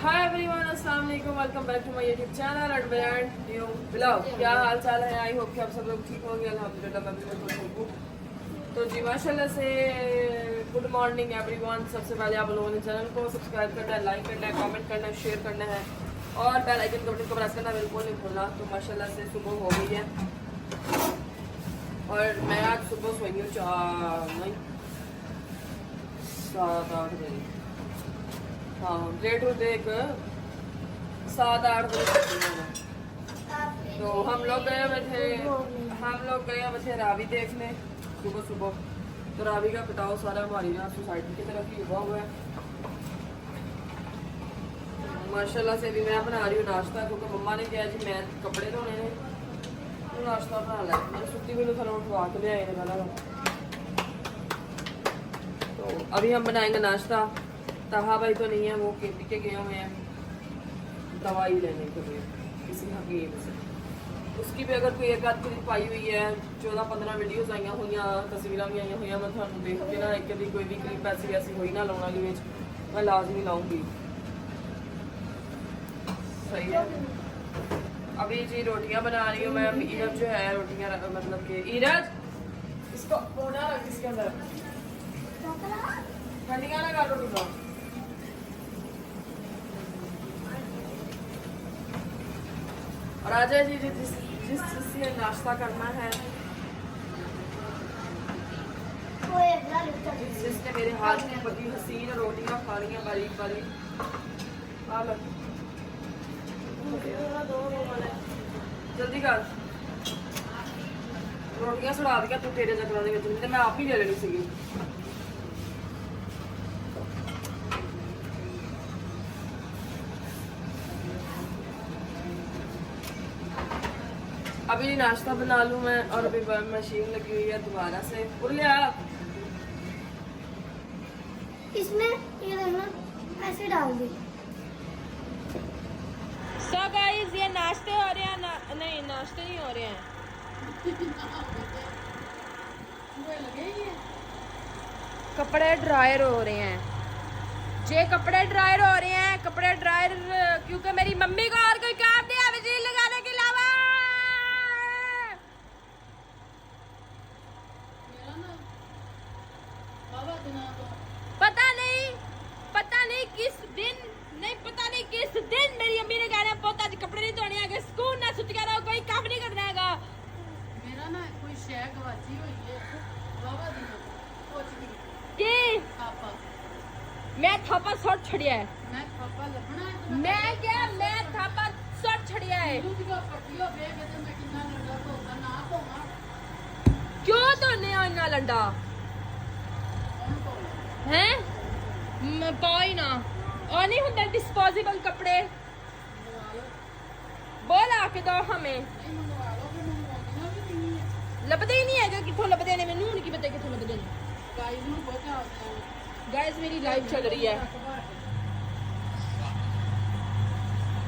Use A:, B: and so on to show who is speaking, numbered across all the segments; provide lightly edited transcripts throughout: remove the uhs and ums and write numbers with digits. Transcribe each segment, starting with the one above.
A: हाय everyone, अस्सलाम वालेकुम, welcome back to my YouTube channel and brand new blog. क्या हाल चाल है? आई होप कि आप सब लोग ठीक होंगे। अल्हम्दुलिल्लाह मैं बिल्कुल ठीक हूँ। तो जी माशाल्लाह से गुड मॉर्निंग एवरीवन। सबसे पहले आप लोगों ने चैनल को सब्सक्राइब करना है, लाइक करना है, कमेंट करना है, शेयर करना है और बेल आइकन को बटन को प्रेस करना बिल्कुल नहीं भूलना। तो माशाल्लाह से सुबह हो गई है और मैं आज सुबह सोई हूँ 7-8 बजे। हाँ, लेट होते एक 7-8 बजे। तो हम लोग गए हुए थे रावी देखने सुबह सुबह। तो रावी का पिटाओ सारा हमारी ना सोसाइटी की तरफ ही हुआ है। माशाल्लाह से भी मैं बना रही हूँ नाश्ता, क्योंकि मम्मा ने कहा जी मैं कपड़े धोने ने तो नाश्ता बना लिया। मैंने सुती हुई थोड़ा उठवा के ले आए पहला। तो अभी हम बनाएंगे नाश्ता। तहा भाई तो नहीं है, वो केपी के गए हुए हैं दवाई लेने के लिए किसी हकीम से। उसकी भी अगर कोई एक आध क्लिप आई हुई है, 14-15 वीडियोस आई हुई, तस्वीर भी आई हुई, मैं थानू देख के ना एक कोई भी क्लिप ऐसी ऐसी हुई ना लाने वाली मैं लाजमी लाऊंगी। सही है। अभी जी रोटियां बना रही हूँ मैं। ईरज जो है रोटियां मतलब कि ईरज इसको होना इसके अंदर ठंडियां लगा रोटी का। और आ जाए जी जिस जिससे नाश्ता करना है, जिसने मेरे हाथ में बड़ी हसीन रोटियां खानी है बारीक बारीक। जल्दी कर रोटियां सुड़ा दिया तू तेरे चक्कर में, मैं आप ही ले लेनी सी। अभी नाश्ता बना लूं मैं। और अभी मशीन लगी हुई है दोबारा से। लिया
B: इसमें ये देखना ऐसे डाल दी।
C: So guys, ये नाश्ते हो रहे हैं नहीं नाश्ते नहीं हो रहे हैं। कपड़े ड्रायर हो रहे हैं। जे कपड़े ड्रायर हो रहे हैं, कपड़े ड्रायर क्योंकि मेरी मम्मी को और कोई काम नहीं है बिजली लगाने के अलावा। पता नहीं किस दिन मेरी अम्मी ने कहना पोता जी कपड़े नहीं धोने आगे स्कूल ना छुट्टियां रहो, कोई काम नहीं करना हैगा।
D: मेरा ना कोई शै गवाची हुई है बाबा दी कुछ भी
C: की
D: थापा
C: मैं थापा सॉट छड़िया है।
D: मैं थापा लभना है
C: मैं क्या मैं थापा सॉट छड़िया है।
D: दूध का पट्टियो बेग ते मैं कितना लंडा धोता ना धोवा
C: क्यों धोने हो इतना लंडा हैं? कोई ना और नहीं होता डिस्पोजेबल कपड़े बोल आके दो हमें। लभदे ही नहीं है कितों लभदे ने, मैनू नहीं पता कितों लभदे ने। गाइस मेरी लाइव चल रही है।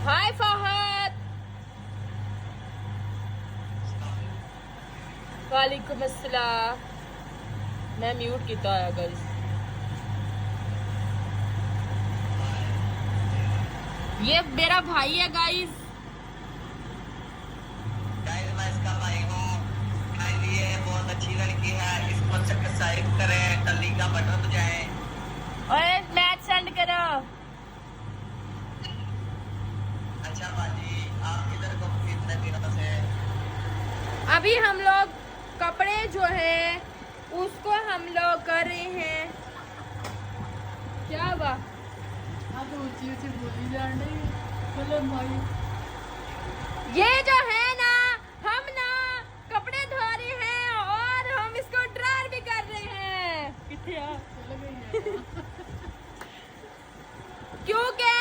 C: हाय फहद, वालेकुम अस्सलाम। मैं म्यूट किया है गाइस। ये मेरा भाई है गाइस।
E: मैं इसका भाई हूँ। ये बहुत अच्छी लड़की है, इसको सब्सक्राइब करें, टल्ली का बटन बजाएं।
C: ओए मैच सेंड करो।
E: अच्छा बाजी, आप इधर को कितने दिनों से?
C: अभी हम लोग कपड़े जो है उसको हम लोग कर रहे हैं। क्या हुआ?
D: आप ऊंची ऊंची बोली जान रही चलो भाई।
C: ये जो है ना हम ना कपड़े धो रहे हैं और हम इसको ड्रायर भी कर रहे हैं। किथे आ क्योंकि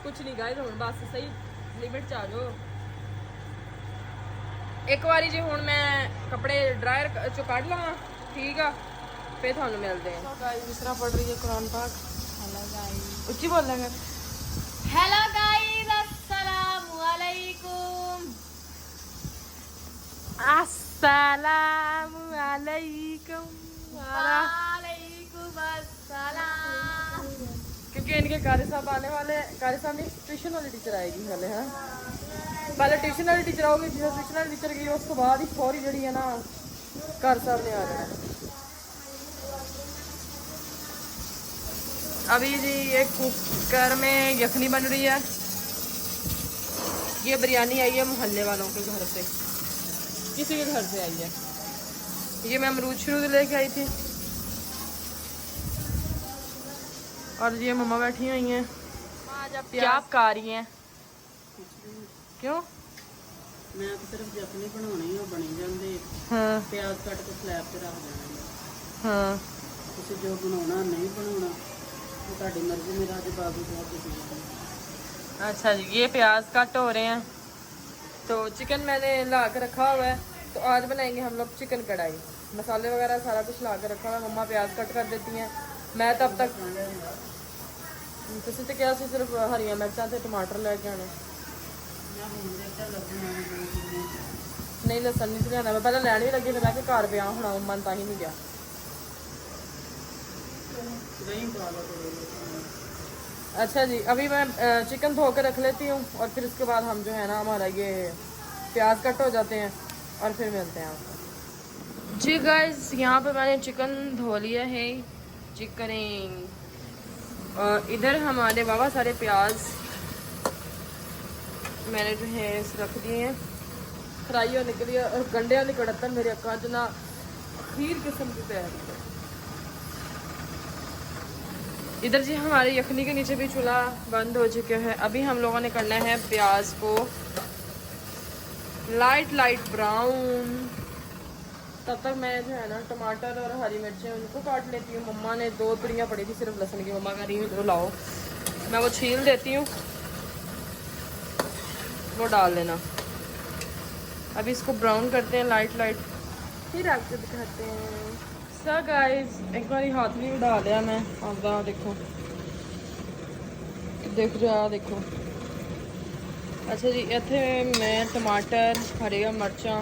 C: कुछ नहीं गाइस, हुण बस सही लिमिट च आ जाओ। एक बारी जी हुण मैं कपड़े ड्रायर चो कढ़ लवां, ठीक है फिर थानू मिलते हैं।
A: गाइस जिस तरह पढ़ रही है कुरान पाक। उच्ची बोलना कर।
C: हेलो गाइस, अस्सलामु अलैकुम। अस्सलामु अलैकुम। वालेकुम अस्सलाम।
A: क्योंकि इनके कारी साहब आने वाले हैं। कारी साहब नहीं, ट्यूशन वाली टीचर आएगी पहले, है पहले ट्यूशन वाली टीचर आओगी, जिस ट्यूशन वाली टीचर गई उसके बाद ही फौरी जड़ी है ना कारी साहब ने आ जाना है। अभी जी ये कुकर में यखनी बन रही है। ये बिरयानी आई है मोहल्ले वालों के घर से, किसी के घर से आई है। ये मैं अमरूद शुरू से लेके आई थी। और ये मम्मा बैठी हुई हैं। आज आप क्या पका रही हैं? क्यों?
D: मैं तो सिर्फ यखनी बनाਉਣੀ ਉਹ ਬਣੀ ਜਾਂਦੇ
A: हाँ
D: ਪਿਆਜ਼ ਕੱਟ ਕੇ ਸਲੈਬ ਤੇ ਰੱਖ ਦੇਣਾ
A: हाँ
D: ਤੁਸੀਂ ਜੋ ਬਣਾਉਣਾ ਨਹੀਂ ਬਣਾਉਣਾ ਉਹ ਤੁਹਾਡੀ ਮਰਜ਼ੀ। ਮੇਰਾ ਅੱਜ ਬਾਬੂ ਬਹੁਤ ਦੁਖੀ ਹੈ।
A: अच्छा जी, ये प्याज कट हो रहे हैं। तो चिकन मैंने ला के रखा हुआ है। तो आज बनाएंगे हम लोग चिकन कढ़ाई। मसाले वगैरह सारा कुछ ला के रखा हुआ है। मम्मा प्याज कट कर देती हैं, मैं तब तक तुसी तो क्या सी सिर्फ हरियां मिर्चां ते टमाटर लेके आने।
D: ਮੈਂ ਹੁਣ ਦੇਖਿਆ ਲੱਗਣਾ
A: नहीं लसन नहीं लिया, मैं पहले लैन भी लगी फिर मैं घर पिया होना मन ता ही नहीं गया।
D: ਦਹੀਂ ਪਾ ਲਓ ਥੋੜੀ।
A: अच्छा जी, अभी मैं चिकन धो कर रख लेती हूँ और फिर उसके बाद हम जो है ना हमारा ये प्याज कट हो जाते हैं और फिर मिलते हैं आपको। जी गाइस, यहाँ पे मैंने चिकन धो लिया है। चिकन और इधर हमारे बाबा सारे प्याज मैंने जो है रख दिए हैं, फ्राई होने के लिए। और गंडे वाली कड़त्तर मेरे अक्का जो ना खीर किस्म की तैयारी है। इधर जी हमारे यखनी के नीचे भी चूल्हा बंद हो चुका है। अभी हम लोगों ने करना है प्याज को लाइट लाइट ब्राउन। तब तक मैं जो है ना टमाटर और हरी मिर्चें उनको काट लेती हूँ। मम्मा ने 2 पिड़ियाँ पड़ी थी सिर्फ लहसुन की। मम्मा कह रही है तो लाओ, मैं वो छील देती हूँ, वो डाल लेना। अभी इसको ब्राउन करते हैं लाइट लाइट, फिर आपको दिखाते हैं। सो गाइस, एक बार हाथ भी उड़ा लिया मैं आपका। देखो देख रहा, देखो। अच्छा जी, इत्थे मैं टमाटर, हरिया मिर्चां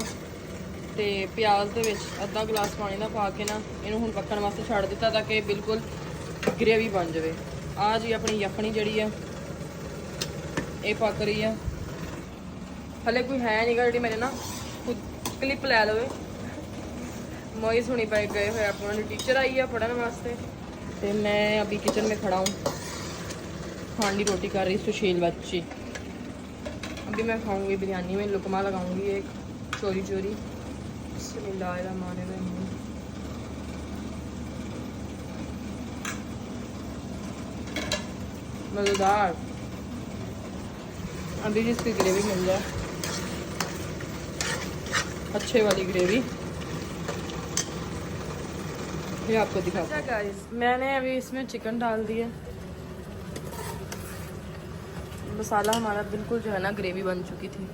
A: ते प्याज दे विच अद्धा गिलास पानी दा पा के ना इनू हुण पक्कण वास्ते छड्ड दित्ता ताकि बिल्कुल ग्रेवी बन जाए। आ जी अपनी यखनी जिहड़ी है ये पक रही है। हले कोई है नहीं गा जिहड़ी मेरे ना खुद क्लिप लै लवे। मोई सुनी पाए गए हुए अपने टीचर आई है पढ़ने वास्ते। तो मैं अभी किचन में खड़ा हूँ, खांडी रोटी कर रही सुशील बच्ची। अभी मैं खाऊंगी बिरयानी में लुकमा लगाऊंगी एक चोरी चोरी। बिस्मिल्लाहिर्रहमानिर्रहीम। मज़ेदार। अभी जिसकी ग्रेवी मिल जाए, अच्छे वाली ग्रेवी, ये आपको दिखाता हूँ। गाइस, मैंने अभी इसमें चिकन डाल दिया। मसाला हमारा बिल्कुल जो है ना ग्रेवी बन चुकी थी।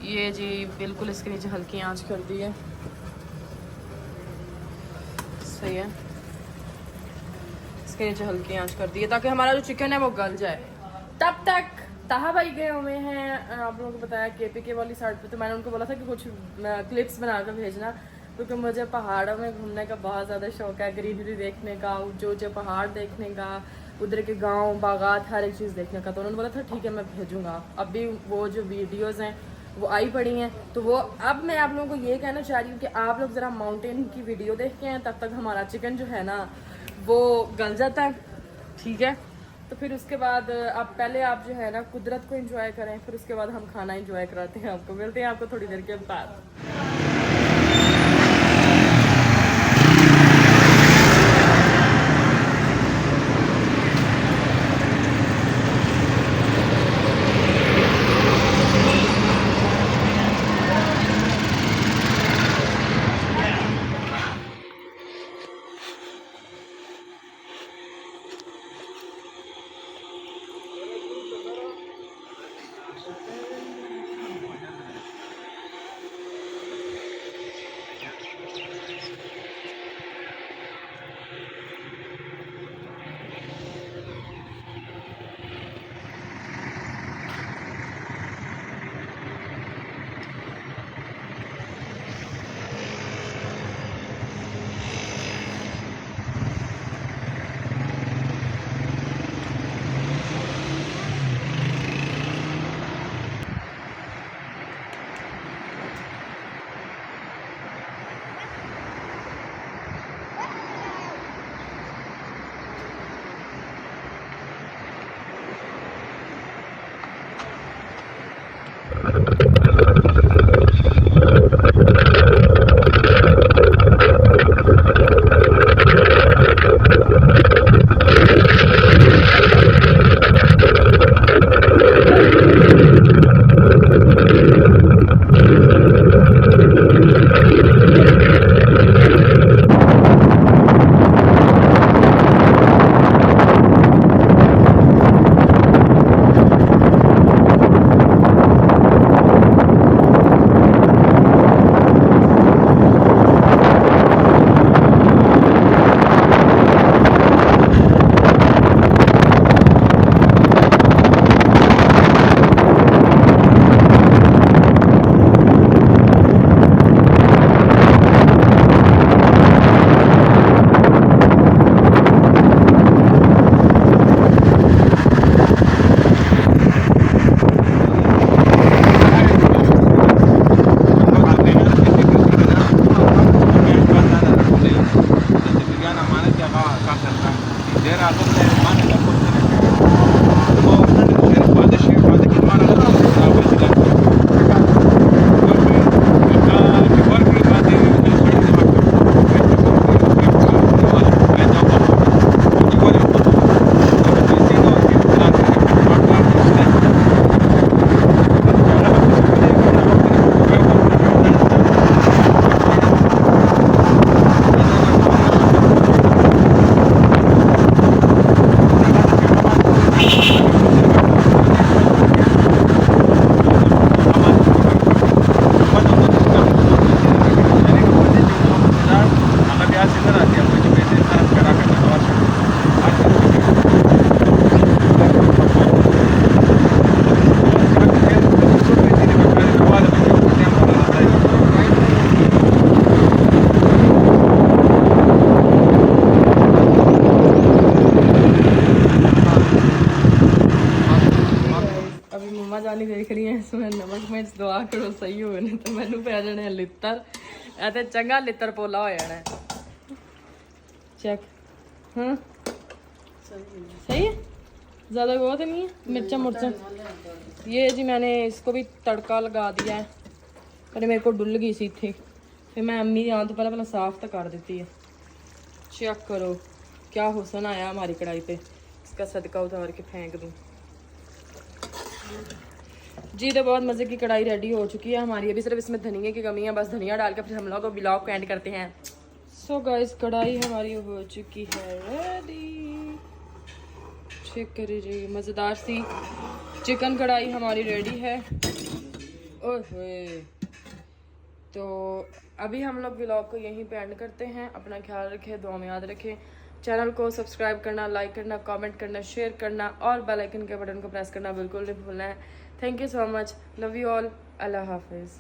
A: ये जी बिल्कुल इसके नीचे हल्की आंच कर दी है। सही है, इसके नीचे हल्की आंच कर दी है ताकि हमारा जो चिकन है वो गल जाए। तब तक ताहा भाई गए हुए हैं, आप लोगों को बताया KPK वाली साइड पे। तो मैंने उनको बोला था कि कुछ क्लिप्स बना कर भेजना, क्योंकि मुझे पहाड़ों में घूमने का बहुत ज़्यादा शौक है। ग्रीनरी देखने का, ऊंचे पहाड़ देखने का, उधर के गांव बागात, हर एक चीज़ देखने का। तो उन्होंने बोला था ठीक है मैं भेजूँगा। अभी वो जो वीडियोज़ हैं वो आई पड़ी हैं। तो वो अब मैं आप लोगों को ये कहना चाह रही हूँ कि आप लोग ज़रा माउंटेन की वीडियो देख के हैं, तब तक हमारा चिकन जो है ना वो गल जाता है। ठीक है, तो फिर उसके बाद आप पहले आप जो है ना कुदरत को एंजॉय करें, फिर उसके बाद हम खाना एंजॉय कराते हैं आपको। मिलते हैं आपको थोड़ी देर के बाद। मम्मा जानी देख रही है इसमें नमक मिर्च दुआ करो सही हो ने तो मैनू पै जाने लित्तर ए ते चंगा लित्तर पोला हो जाना है चेक हाँ सही है ज़्यादा वो तो नहीं है मिर्चा मुर्चा ये जी मैंने इसको भी तड़का लगा दिया है पर मेरे को डुल गई सी थी फिर मैं अम्मी आने तो पहले साफ तो कर देती है चेक करो क्या हुसन आया हमारी कढ़ाई पे इसका सदका उतार के फेंक दूँ जी तो बहुत मज़े की कढ़ाई रेडी हो चुकी है हमारी अभी सिर्फ इसमें धनिया की कमी है बस धनिया डाल के फिर हम लोग ब्लॉग को एंड करते हैं सो गाइस कढ़ाई हमारी हो चुकी है रेडी चेक करिए मज़ेदार सी चिकन कढ़ाई हमारी रेडी है ओए तो अभी हम लोग व्लॉग को यहीं पे एंड करते हैं अपना ख्याल रखें दुआ में याद रखें चैनल को सब्सक्राइब करना लाइक करना कमेंट करना शेयर करना और बेल आइकन के बटन को प्रेस करना बिल्कुल नहीं भूलना है thank you so much love you all अल्लाह हाफिज़